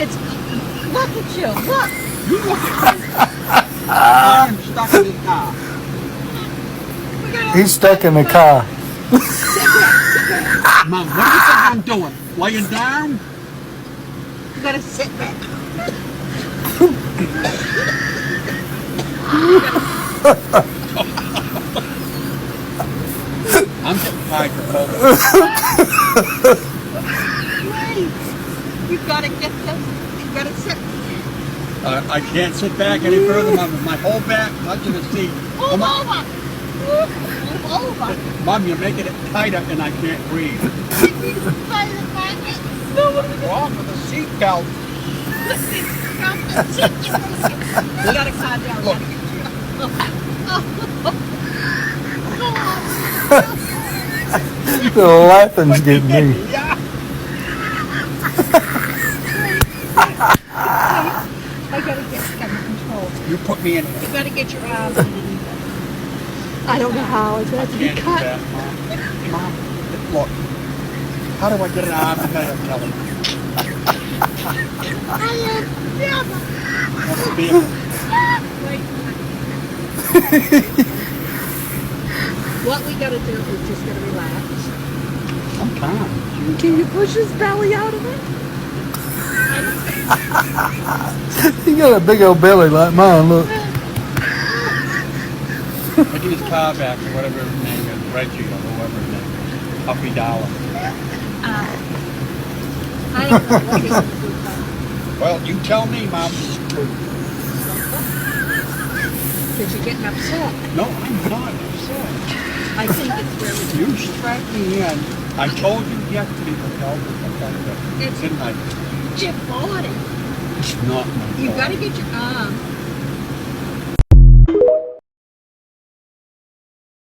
It's, look at you, look. You look at me. I am stuck in the car. He's stuck in the car. Mom, what do you think I'm doing? Laying down? You gotta sit back. I'm getting hydrophobic. You gotta get this. You gotta sit. I can't sit back any further, Mom. My whole back touching the seat. Move over. Move over. Mom, you're making it tighter and I can't breathe. What's wrong with the seatbelt? You gotta calm down. Look. The laughing's getting me. Yeah. I gotta get under control. You put me in. You gotta get your arms underneath it. I don't know how. It's got to be Can't do cut. that, Mom. Mom, look. How do I get an arm ahead of Kelly? What we gotta do is just gotta relax. I'm calm. Can you push his belly out of it? He got a big old belly like mine, look. Look at his car back or whatever his name is, Reggie or whoever his name is. Puppy Dollar. I don't know what he's gonna do. Well, you tell me, Mom. Because you're getting upset. No, I'm not upset. I think it's really You strapped me in. I told you yesterday to tell me It's didn't I? your body. It's not my You fault. gotta get your arm